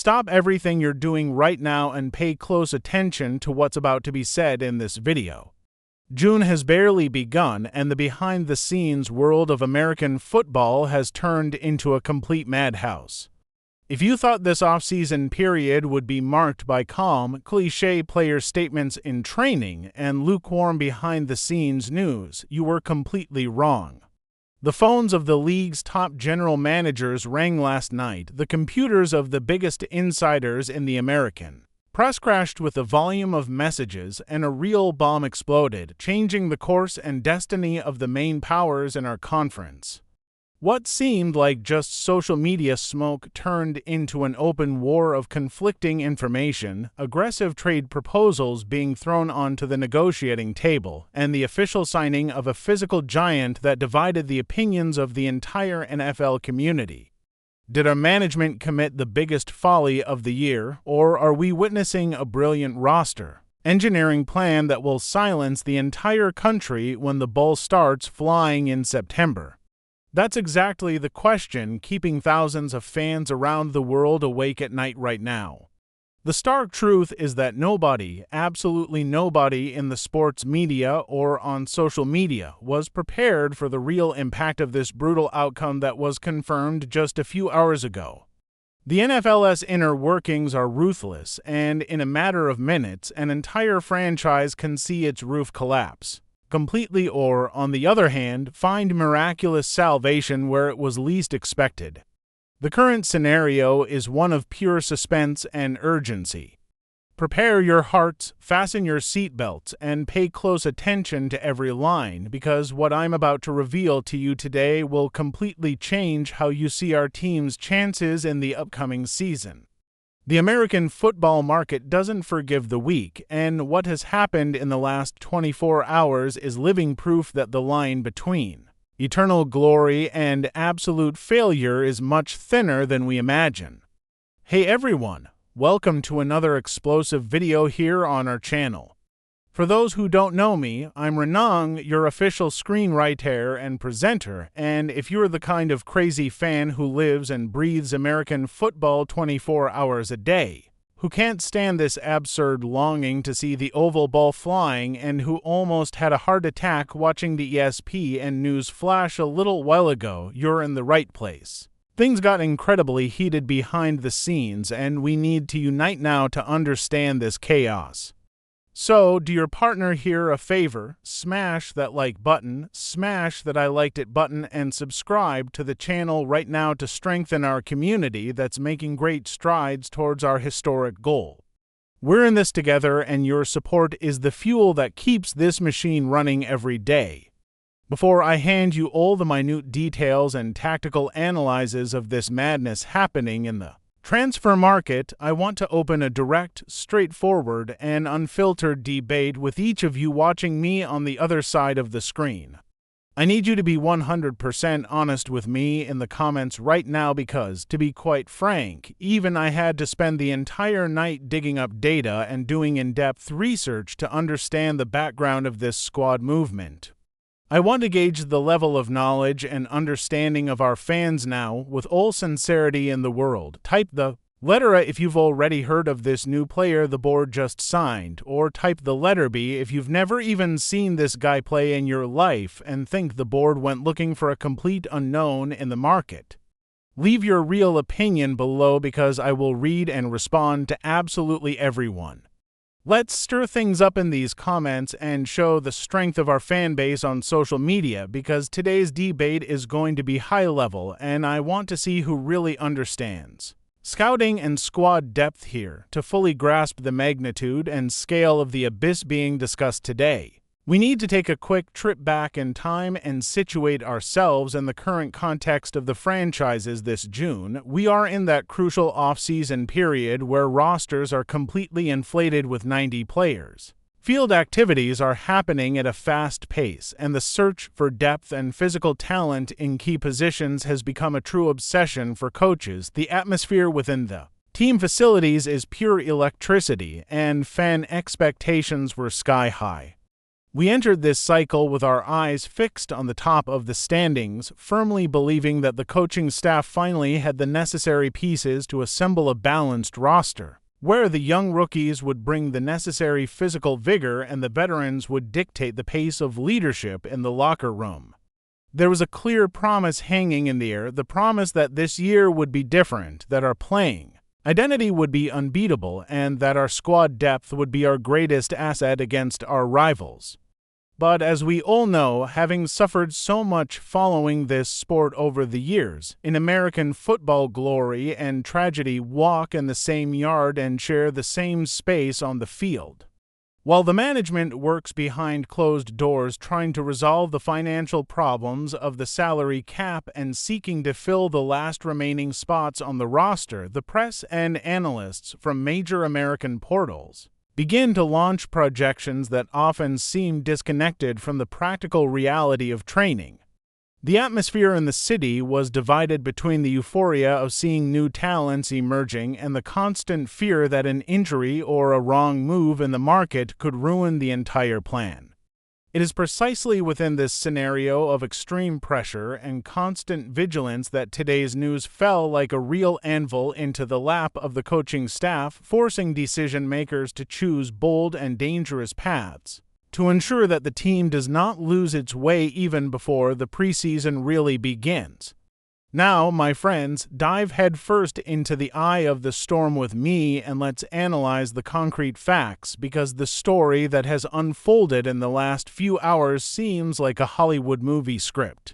Stop everything you're doing right now and pay close attention to what's about to be said in this video. June has barely begun, and the behind-the-scenes world of American football has turned into a complete madhouse. If you thought this off-season period would be marked by calm, cliché player statements in training and lukewarm behind-the-scenes news, you were completely wrong. The phones of the league's top general managers rang last night, the computers of the biggest insiders in the American press crashed with a volume of messages, and a real bomb exploded, changing the course and destiny of the main powers in our conference. What seemed like just social media smoke turned into an open war of conflicting information, aggressive trade proposals being thrown onto the negotiating table, and the official signing of a physical giant that divided the opinions of the entire NFL community. Did our management commit the biggest folly of the year, or are we witnessing a brilliant roster engineering plan that will silence the entire country when the ball starts flying in September? That's exactly the question keeping thousands of fans around the world awake at night right now. The stark truth is that nobody, absolutely nobody in the sports media or on social media was prepared for the real impact of this brutal outcome that was confirmed just a few hours ago. The NFL's inner workings are ruthless, and in a matter of minutes, an entire franchise can see its roof collapse completely or, on the other hand, find miraculous salvation where it was least expected. The current scenario is one of pure suspense and urgency. Prepare your hearts, fasten your seatbelts, and pay close attention to every line, because what I'm about to reveal to you today will completely change how you see our team's chances in the upcoming season. The American football market doesn't forgive the weak, and what has happened in the last 24 hours is living proof that the line between eternal glory and absolute failure is much thinner than we imagine. Hey everyone, welcome to another explosive video here on our channel. For those who don't know me, I'm Renang, your official screenwriter and presenter, and if you're the kind of crazy fan who lives and breathes American football 24 hours a day, who can't stand this absurd longing to see the oval ball flying, and who almost had a heart attack watching the ESPN news flash a little while ago, you're in the right place. Things got incredibly heated behind the scenes, and we need to unite now to understand this chaos. So, do your partner here a favor, smash that like button, smash that I liked it button, and subscribe to the channel right now to strengthen our community that's making great strides towards our historic goal. We're in this together, and your support is the fuel that keeps this machine running every day. Before I hand you all the minute details and tactical analyses of this madness happening in the transfer market, I want to open a direct, straightforward, and unfiltered debate with each of you watching me on the other side of the screen. I need you to be 100% honest with me in the comments right now because, to be quite frank, even I had to spend the entire night digging up data and doing in-depth research to understand the background of this squad movement. I want to gauge the level of knowledge and understanding of our fans now with all sincerity in the world. Type the letter A if you've already heard of this new player the board just signed, or type the letter B if you've never even seen this guy play in your life and think the board went looking for a complete unknown in the market. Leave your real opinion below because I will read and respond to absolutely everyone. Let's stir things up in these comments and show the strength of our fan base on social media because today's debate is going to be high level and I want to see who really understands scouting and squad depth here to fully grasp the magnitude and scale of the abyss being discussed today. We need to take a quick trip back in time and situate ourselves in the current context of the franchises this June. We are in that crucial off-season period where rosters are completely inflated with 90 players. Field activities are happening at a fast pace, and the search for depth and physical talent in key positions has become a true obsession for coaches. The atmosphere within the team facilities is pure electricity, and fan expectations were sky high. We entered this cycle with our eyes fixed on the top of the standings, firmly believing that the coaching staff finally had the necessary pieces to assemble a balanced roster, where the young rookies would bring the necessary physical vigor and the veterans would dictate the pace of leadership in the locker room. There was a clear promise hanging in the air, the promise that this year would be different, that our playing identity would be unbeatable, and that our squad depth would be our greatest asset against our rivals. But as we all know, having suffered so much following this sport over the years, in American football glory and tragedy walk in the same yard and share the same space on the field. While the management works behind closed doors trying to resolve the financial problems of the salary cap and seeking to fill the last remaining spots on the roster, the press and analysts from major American portals begin to launch projections that often seem disconnected from the practical reality of training. The atmosphere in the city was divided between the euphoria of seeing new talents emerging and the constant fear that an injury or a wrong move in the market could ruin the entire plan. It is precisely within this scenario of extreme pressure and constant vigilance that today's news fell like a real anvil into the lap of the coaching staff, forcing decision-makers to choose bold and dangerous paths to ensure that the team does not lose its way even before the preseason really begins. Now, my friends, dive headfirst into the eye of the storm with me and let's analyze the concrete facts, because the story that has unfolded in the last few hours seems like a Hollywood movie script.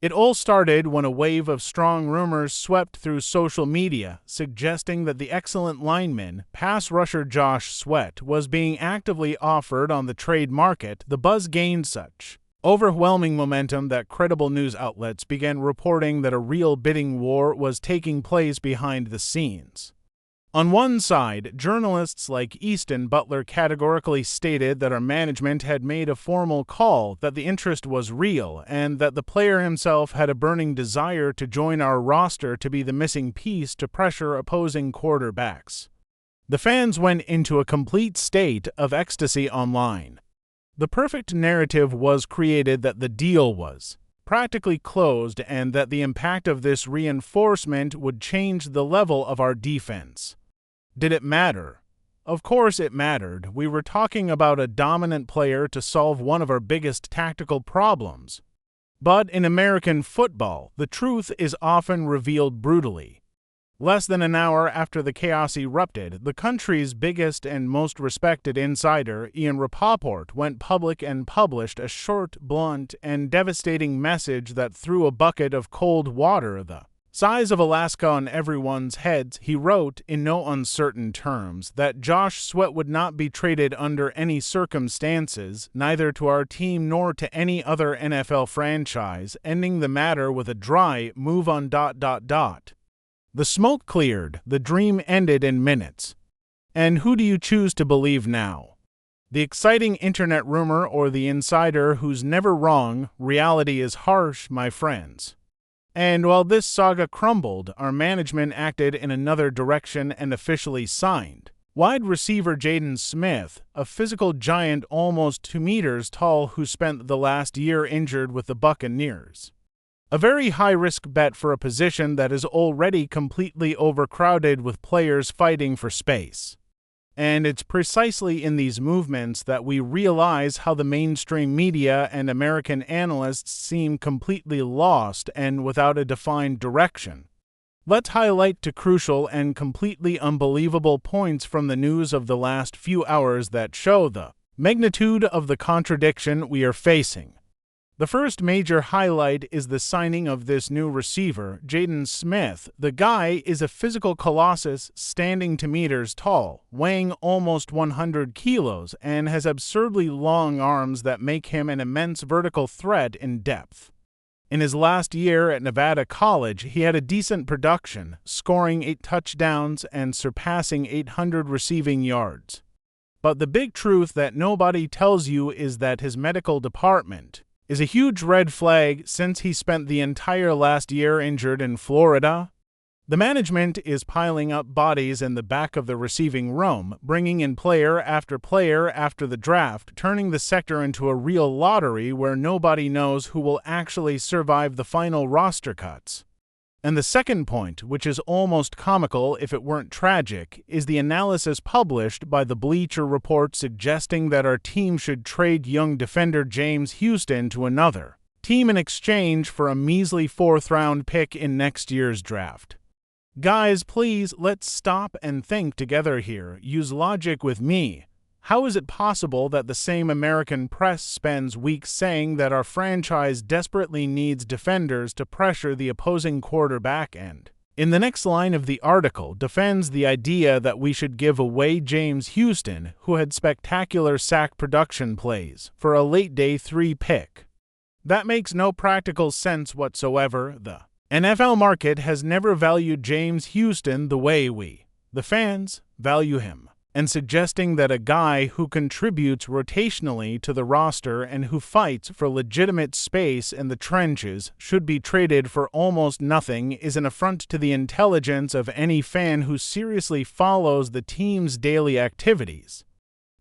It all started when a wave of strong rumors swept through social media, suggesting that the excellent lineman, pass rusher Josh Sweat, was being actively offered on the trade market. The buzz gained such overwhelming momentum that credible news outlets began reporting that a real bidding war was taking place behind the scenes. On one side, journalists like Easton Butler categorically stated that our management had made a formal call, that the interest was real, and that the player himself had a burning desire to join our roster to be the missing piece to pressure opposing quarterbacks. The fans went into a complete state of ecstasy online. The perfect narrative was created that the deal was practically closed and that the impact of this reinforcement would change the level of our defense. Did it matter? Of course it mattered. We were talking about a dominant player to solve one of our biggest tactical problems. But in American football, the truth is often revealed brutally. Less than an hour after the chaos erupted, the country's biggest and most respected insider, Ian Rapoport, went public and published a short, blunt, and devastating message that threw a bucket of cold water the size of Alaska on everyone's heads. He wrote, in no uncertain terms, that Josh Sweat would not be traded under any circumstances, neither to our team nor to any other NFL franchise, ending the matter with a dry move on. The smoke cleared, the dream ended in minutes. And who do you choose to believe now? The exciting internet rumor or the insider who's never wrong? Reality is harsh, my friends. And while this saga crumbled, our management acted in another direction and officially signed wide receiver Jaden Smith, a physical giant almost 2 meters tall who spent the last year injured with the Buccaneers. A very high-risk bet for a position that is already completely overcrowded with players fighting for space. And it's precisely in these movements that we realize how the mainstream media and American analysts seem completely lost and without a defined direction. Let's highlight two crucial and completely unbelievable points from the news of the last few hours that show the magnitude of the contradiction we are facing. The first major highlight is the signing of this new receiver, Jaden Smith. The guy is a physical colossus, standing 2 meters tall, weighing almost 100 kilos, and has absurdly long arms that make him an immense vertical threat in depth. In his last year at Nevada College, he had a decent production, scoring 8 touchdowns and surpassing 800 receiving yards. But the big truth that nobody tells you is that his medical department is a huge red flag since he spent the entire last year injured in Florida. The management is piling up bodies in the back of the receiving room, bringing in player after the draft, turning the sector into a real lottery where nobody knows who will actually survive the final roster cuts. And the second point, which is almost comical if it weren't tragic, is the analysis published by the Bleacher Report suggesting that our team should trade young defender James Houston to another team in exchange for a measly 4th-round pick in next year's draft. Guys, please, let's stop and think together here. Use logic with me. How is it possible that the same American press spends weeks saying that our franchise desperately needs defenders to pressure the opposing quarterback and, in the next line of the article, defends the idea that we should give away James Houston, who had spectacular sack production plays, for a late day 3 pick? That makes no practical sense whatsoever. The NFL market has never valued James Houston the way we, the fans, value him, and suggesting that a guy who contributes rotationally to the roster and who fights for legitimate space in the trenches should be traded for almost nothing is an affront to the intelligence of any fan who seriously follows the team's daily activities.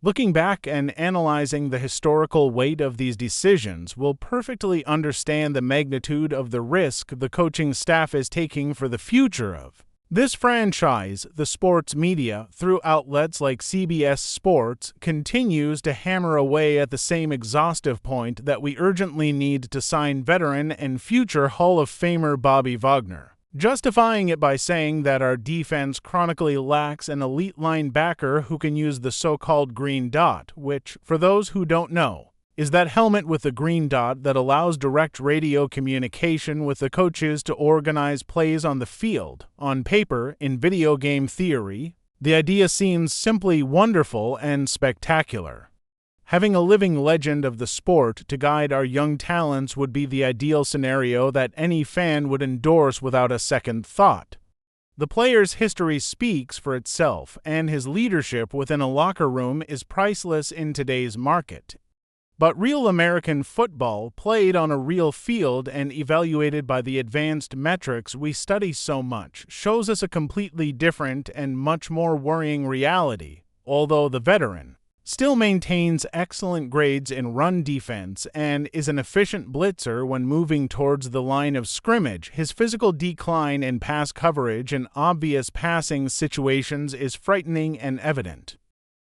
Looking back and analyzing the historical weight of these decisions, we'll perfectly understand the magnitude of the risk the coaching staff is taking for the future of this franchise. The sports media, through outlets like CBS Sports, continues to hammer away at the same exhaustive point that we urgently need to sign veteran and future Hall of Famer Bobby Wagner, justifying it by saying that our defense chronically lacks an elite linebacker who can use the so-called green dot, which, for those who don't know, is that helmet with the green dot that allows direct radio communication with the coaches to organize plays on the field. On paper, in video game theory, the idea seems simply wonderful and spectacular. Having a living legend of the sport to guide our young talents would be the ideal scenario that any fan would endorse without a second thought. The player's history speaks for itself, and his leadership within a locker room is priceless in today's market. But real American football, played on a real field and evaluated by the advanced metrics we study so much, shows us a completely different and much more worrying reality. Although the veteran still maintains excellent grades in run defense and is an efficient blitzer when moving towards the line of scrimmage, his physical decline in pass coverage in obvious passing situations is frightening and evident.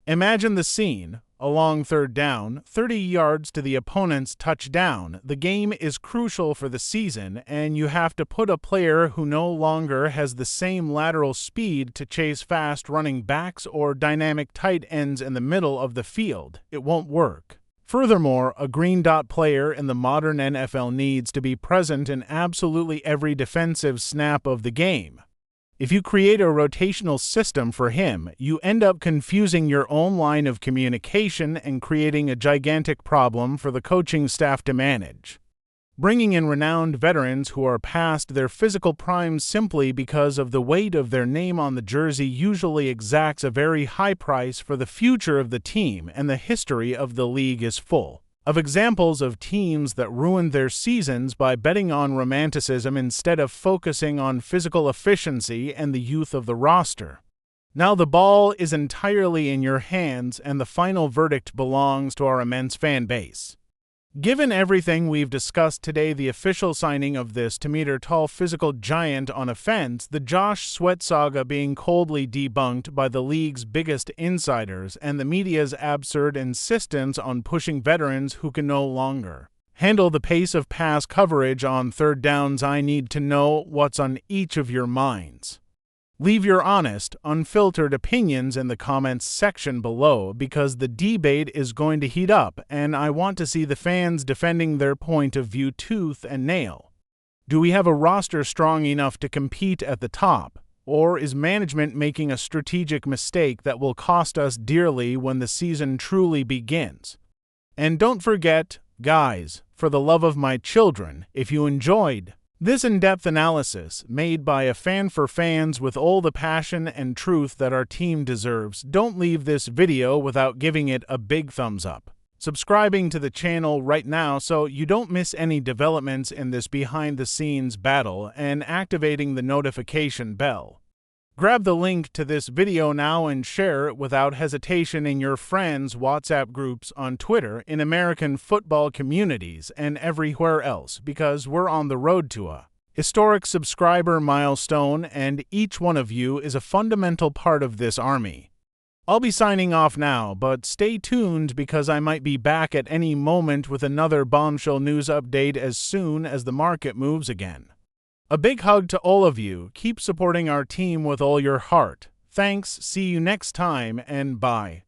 Imagine the scene. Along 3rd down, 30 yards to the opponent's touchdown, the game is crucial for the season, and you have to put a player who no longer has the same lateral speed to chase fast running backs or dynamic tight ends in the middle of the field. It won't work. Furthermore, a green dot player in the modern NFL needs to be present in absolutely every defensive snap of the game. If you create a rotational system for him, you end up confusing your own line of communication and creating a gigantic problem for the coaching staff to manage. Bringing in renowned veterans who are past their physical prime simply because of the weight of their name on the jersey usually exacts a very high price for the future of the team, and the history of the league is full of examples of teams that ruined their seasons by betting on romanticism instead of focusing on physical efficiency and the youth of the roster. Now the ball is entirely in your hands, and the final verdict belongs to our immense fan base. Given everything we've discussed today, the official signing of this 2-meter-tall physical giant on offense, the Josh Sweat saga being coldly debunked by the league's biggest insiders, and the media's absurd insistence on pushing veterans who can no longer handle the pace of pass coverage on 3rd downs, I need to know what's on each of your minds. Leave your honest, unfiltered opinions in the comments section below, because the debate is going to heat up, and I want to see the fans defending their point of view tooth and nail. Do we have a roster strong enough to compete at the top, or is management making a strategic mistake that will cost us dearly when the season truly begins? And don't forget, guys, for the love of my children, if you enjoyed this in-depth analysis made by a fan for fans with all the passion and truth that our team deserves, don't leave this video without giving it a big thumbs up. subscribing to the channel right now so you don't miss any developments in this behind-the-scenes battle, and activating the notification bell. Grab the link to this video now and share it without hesitation in your friends' WhatsApp groups, on Twitter, in American football communities, and everywhere else, because we're on the road to a historic subscriber milestone, and each one of you is a fundamental part of this army. I'll be signing off now, but stay tuned because I might be back at any moment with another bombshell news update as soon as the market moves again. A big hug to all of you. Keep supporting our team with all your heart. Thanks, see you next time, and bye.